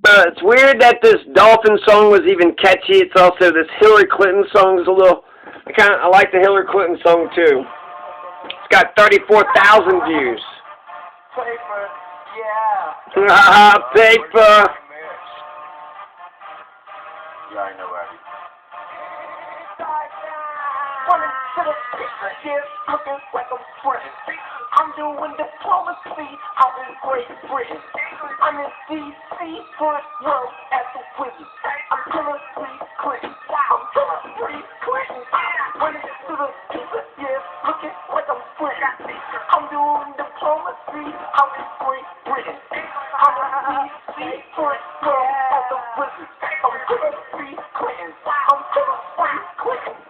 It's weird that this Dolphin song was even catchy. It's also this Hillary Clinton song is a little. I like the Hillary Clinton song too. It's got 34,000 views. Paper, yeah. Paper. Yeah, I know that. Running to the picture here, looking like I'm spreading. I'm doing diplomacy out in Great Britain. I'm in D.C. Good work at the Whitney. I'm Hillary Clinton. I'm Hillary Clinton. Running to the picture here, looking like I'm spreading. I'm doing diplomacy out in Great Britain. I'm in D.C. Good work at the Whitney. I'm Hillary Clinton. I'm Hillary Clinton.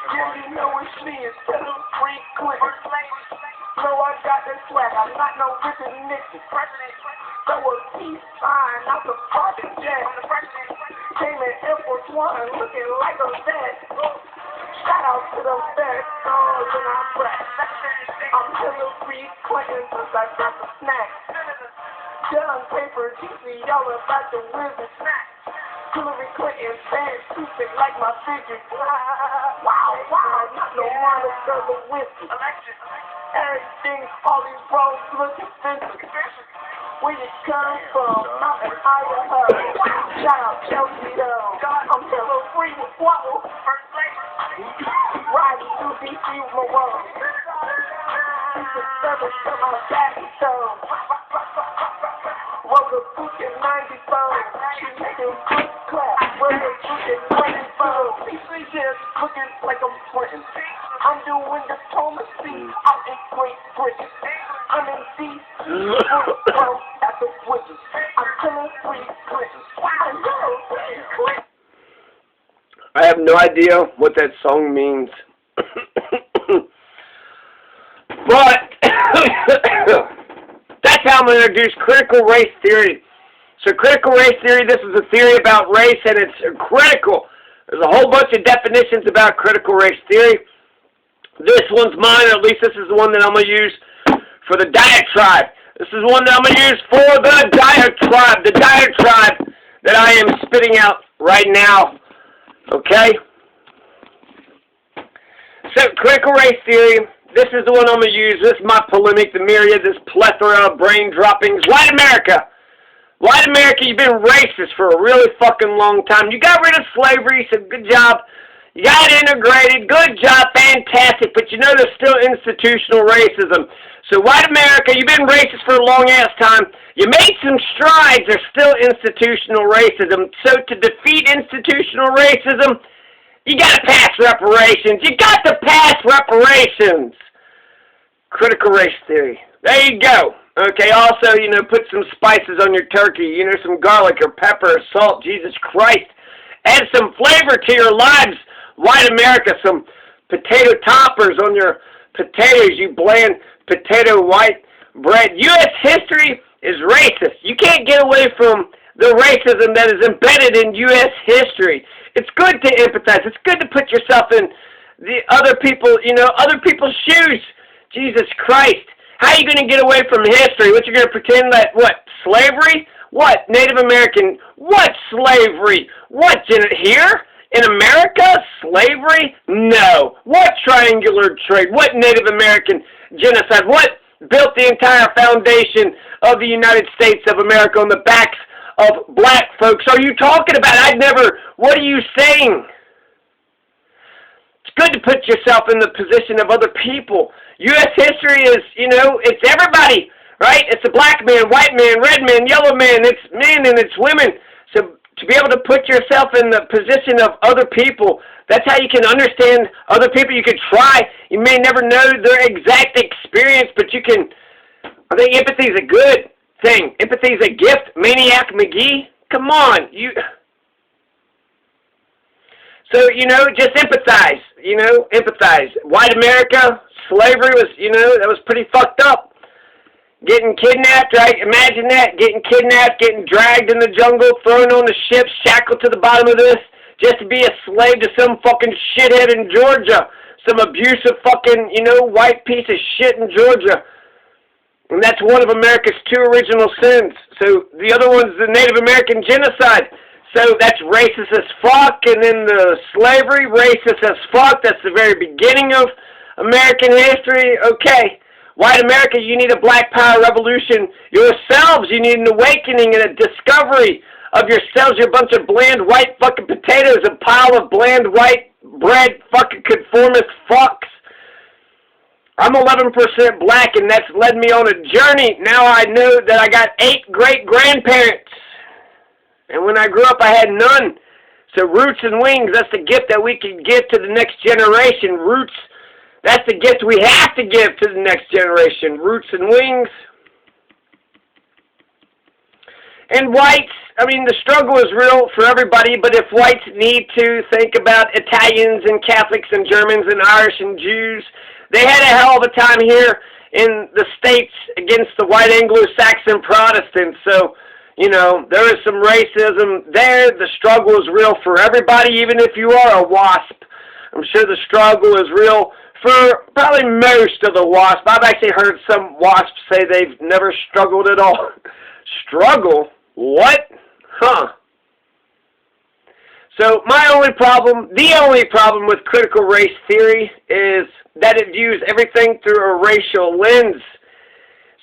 Yeah, you know it's me instead of Free Clinton. No, I got that swag. I'm not no Richard Nixon. Throw a peace sign out the private jet. Came in Air Force One looking like a vet. Shout out to the best stars in our breath. I'm Hillary Clinton since I got the snack. Done paper, GC, y'all about to wizard. Hillary Clinton fans stupid like my figure. Wow, not no Monica Lewinsky. Everything, all these roads look expensive. Where you come from, Mountain Idaho. Shout out Chelsea though. I'm Hillary with Whoa. Riding through DC with my world. It's a service to my back show. Wrote a book in 94. She making good clap. Wrote a book in 94. PC just looking like I'm sweating. I'm doing diplomacy out in Great Britain. I'm in D.C. at the Wizards. I'm Hillary Clinton. I'm Hillary Clinton. I have no idea what that song means. But that's how I'm going to introduce critical race theory. So critical race theory, this is a theory about race, and it's critical. There's a whole bunch of definitions about critical race theory. This one's mine, or at least this is the one that I'm going to use for the diatribe. This is one that I'm going to use for the diatribe that I am spitting out right now. Okay? So, critical race theory, this is the one I'm going to use. This is my polemic, the myriad, this plethora of brain droppings. White America! White America, you've been racist for a really fucking long time. You got rid of slavery, so good job. You got integrated, good job, fantastic. But you know there's still institutional racism. So white America, you've been racist for a long-ass time. You made some strides, there's still institutional racism. So to defeat institutional racism, you got to pass reparations. You got to pass reparations. Critical race theory. There you go. Okay, also, put some spices on your turkey. Some garlic or pepper or salt. Jesus Christ. Add some flavor to your lives, white America. Some potato toppers on your potatoes, you bland potato white bread. U.S. history is racist. You can't get away from the racism that is embedded in U.S. history. It's good to empathize. It's good to put yourself in the other people, other people's shoes. Jesus Christ. How are you going to get away from history? What, you're going to pretend that, what, slavery? What, Native American? What, slavery? What, here? In America? Slavery? No. What triangular trade? What Native American genocide? What built the entire foundation of the United States of America on the backs of black folks are you talking about? What are you saying? It's good to put yourself in the position of other people. U.S. history is, it's everybody, right? It's a black man, white man, red man, yellow man, it's men and it's women. So to be able to put yourself in the position of other people, that's how you can understand other people. You can try. You may never know their exact experience, but you can. I think empathy is a good thing. Empathy is a gift. Maniac McGee, come on. So, just empathize. Empathize. White America, slavery was, that was pretty fucked up. Getting kidnapped, right? Imagine that. Getting kidnapped, getting dragged in the jungle, thrown on the ship, shackled to the bottom of this, just to be a slave to some fucking shithead in Georgia. Some abusive fucking, white piece of shit in Georgia. And that's one of America's 2 original sins. So the other one's the Native American genocide. So that's racist as fuck. And then the slavery, racist as fuck. That's the very beginning of American history. Okay. White America, you need a black power revolution yourselves. You need an awakening and a discovery of yourselves. You're a bunch of bland white fucking potatoes, a pile of bland white bread fucking conformist fucks. I'm 11% black, and that's led me on a journey. Now I know that I got 8 great-grandparents. And when I grew up, I had none. So roots and wings, that's the gift that we can give to the next generation. Roots, that's the gift we have to give to the next generation. Roots and wings. And whites, I mean, the struggle is real for everybody, but if whites need to think about Italians and Catholics and Germans and Irish and Jews, they had a hell of a time here in the States against the white Anglo-Saxon Protestants. So, you know, there is some racism there. The struggle is real for everybody, even if you are a WASP. I'm sure the struggle is real for probably most of the WASP. I've actually heard some WASPs say they've never struggled at all. Struggle? What? Huh. So my only problem, the only problem with critical race theory is that it views everything through a racial lens.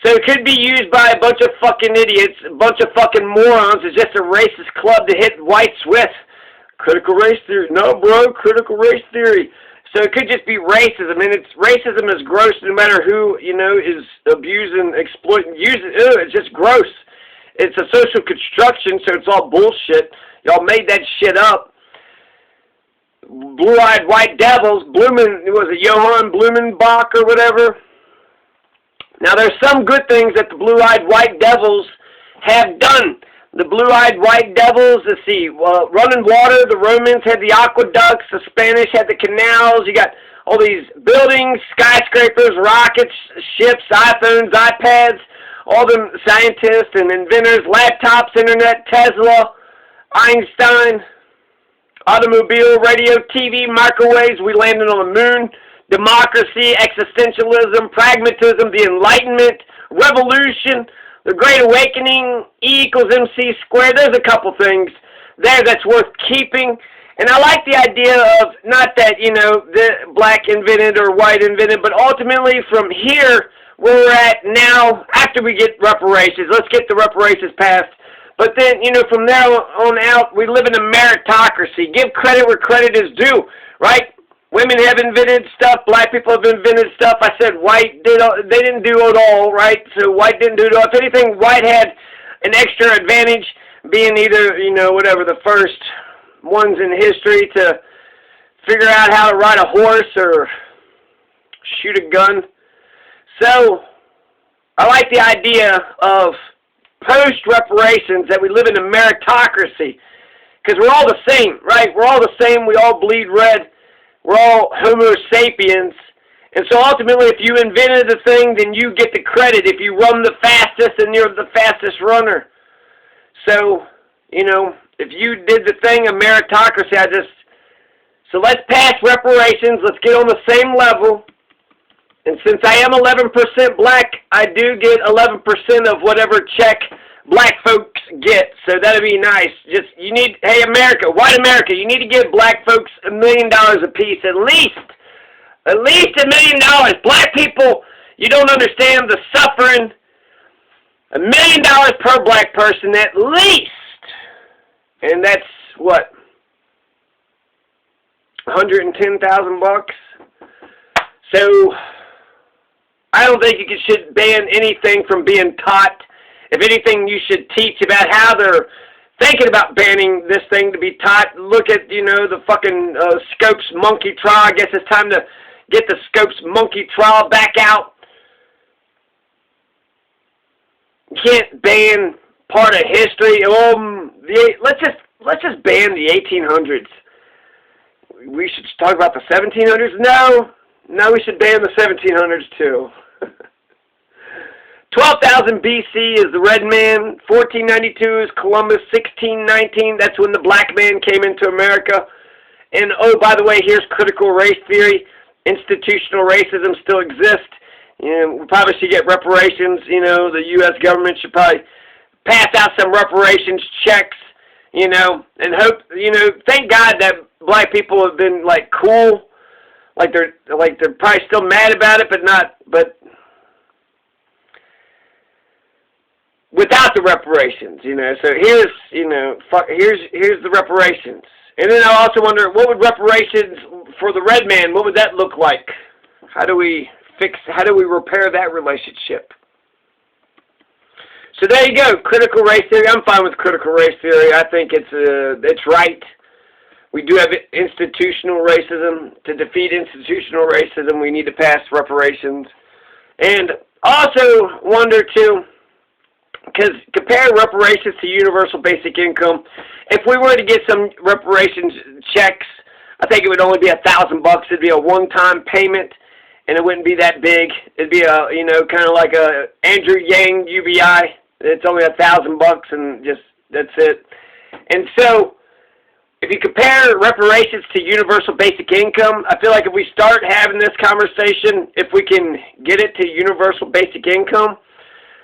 So it could be used by a bunch of fucking idiots, a bunch of fucking morons. It's just a racist club to hit whites with. Critical race theory. No, bro, critical race theory. So it could just be racism, and racism is gross no matter who, you know, is abusing, exploiting, using. It's just gross. It's a social construction, so it's all bullshit. Y'all made that shit up. Blue-eyed white devils, was it Johann Blumenbach or whatever? Now, there's some good things that the blue-eyed white devils have done. The blue-eyed white devils, let's see, running water, the Romans had the aqueducts, the Spanish had the canals, you got all these buildings, skyscrapers, rockets, ships, iPhones, iPads, all them scientists and inventors, laptops, internet, Tesla, Einstein, automobile, radio, TV, microwaves, we landed on the moon, democracy, existentialism, pragmatism, the Enlightenment, revolution, the Great Awakening, E equals MC squared. There's a couple things there that's worth keeping. And I like the idea of, not that, you know, the black invented or white invented, but ultimately from here, where we're at now, after we get reparations, let's get the reparations passed. But then, you know, from there on out, we live in a meritocracy. Give credit where credit is due, right? Women have invented stuff. Black people have invented stuff. I said white they didn't do it all, right? So white didn't do it all. If anything, white had an extra advantage, being either, you know, whatever, the first ones in history to figure out how to ride a horse or shoot a gun. So I like the idea of post-reparations, that we live in a meritocracy, because we're all the same, right? We're all the same. We all bleed red. We're all Homo sapiens. And so ultimately, if you invented the thing, then you get the credit. If you run the fastest, then you're the fastest runner. So, you know, if you did the thing, a meritocracy, so let's pass reparations. Let's get on the same level. And since I am 11% black, I do get 11% of whatever check black folks get. So that'd be nice. Just, you need, hey America, white America, you need to give black folks $1 million apiece, at least $1 million. Black people, you don't understand the suffering. $1 million per black person, at least. And that's what? 110,000 bucks. So I don't think you should ban anything from being taught. If anything, you should teach about how they're thinking about banning this thing to be taught. Look at, you know, the fucking Scopes monkey trial. I guess it's time to get the Scopes monkey trial back out. You can't ban part of history. Let's just ban the 1800s. We should talk about the 1700s. No, we should ban the 1700s too. 12,000 BC is the red man. 1492 is Columbus. 1619, that's when the black man came into America. And, oh, by the way, here's critical race theory. Institutional racism still exists. You know, we probably should get reparations. You know, the U.S. government should probably pass out some reparations checks. You know, and hope. You know, thank God that black people have been like cool. Like they're probably still mad about it, but not. But without the reparations, you know. So here's, you know, here's the reparations. And then I also wonder, what would reparations for the red man, what would that look like? How do we repair that relationship? So there you go, critical race theory. I'm fine with critical race theory. I think it's right. We do have institutional racism. To defeat institutional racism, we need to pass reparations. And also wonder too, because compare reparations to universal basic income. If we were to get some reparations checks, I think it would only be $1,000. It'd be a one-time payment, and it wouldn't be that big. It'd be a, you know, kind of like a Andrew Yang UBI. It's only $1,000, and just that's it. And so, if you compare reparations to universal basic income, I feel like if we start having this conversation, if we can get it to universal basic income,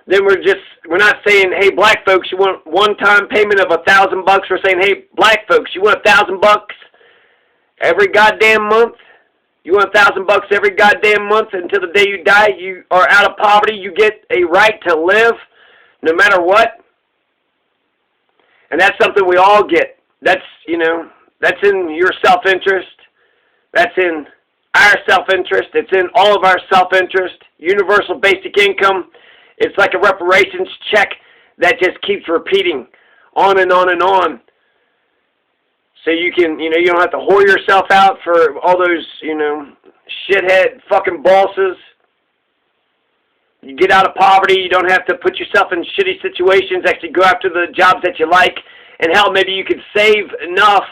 then we're not saying, hey, black folks, you want one-time payment of $1,000. We're saying, hey, black folks, you want $1,000 every goddamn month? You want $1,000 every goddamn month until the day you die? You are out of poverty. You get a right to live no matter what. And that's something we all get. That's, you know, that's in your self-interest. That's in our self-interest. It's in all of our self-interest. Universal basic income. It's like a reparations check that just keeps repeating on and on and on. So you can, you know, you don't have to whore yourself out for all those, you know, shithead fucking bosses. You get out of poverty. You don't have to put yourself in shitty situations. Actually go after the jobs that you like. And hell, maybe you could save enough.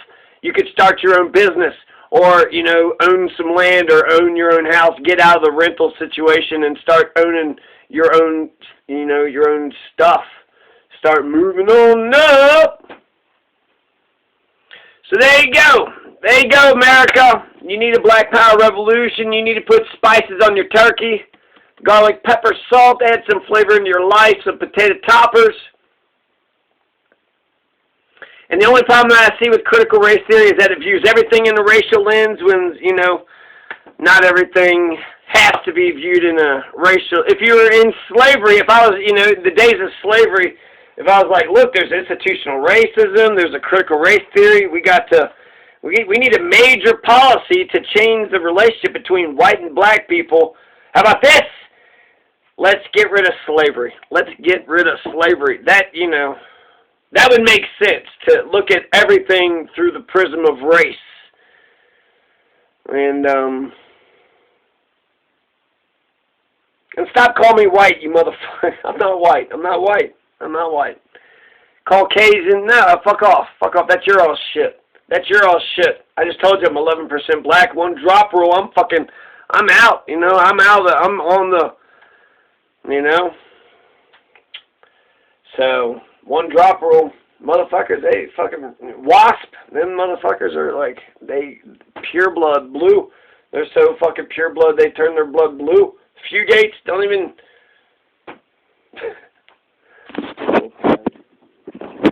You could start your own business. Or, you know, own some land or own your own house. Get out of the rental situation and start owning your own, you know, your own stuff. Start moving on up. So there you go. There you go, America. You need a black power revolution. You need to put spices on your turkey. Garlic, pepper, salt. Add some flavor into your life. Some potato toppers. And the only problem that I see with critical race theory is that it views everything in a racial lens when, you know, not everything has to be viewed in a racial. If you were in slavery, if I was, you know, the days of slavery, if I was like, look, there's institutional racism, there's a critical race theory, we need a major policy to change the relationship between white and black people. How about this? Let's get rid of slavery. Let's get rid of slavery. That, you know, that would make sense to look at everything through the prism of race. And stop calling me white, you motherfucker. I'm not white. I'm not white. I'm not white. Caucasian, no, fuck off. Fuck off. That's your all shit. That's your all shit. I just told you I'm 11% black. One drop rule. I'm out. You know, I'm on the, you know. So, one drop rule. Motherfuckers, they fucking, WASP, them motherfuckers are like, they pure blood blue. They're so fucking pure blood, they turn their blood blue. Fugates don't even,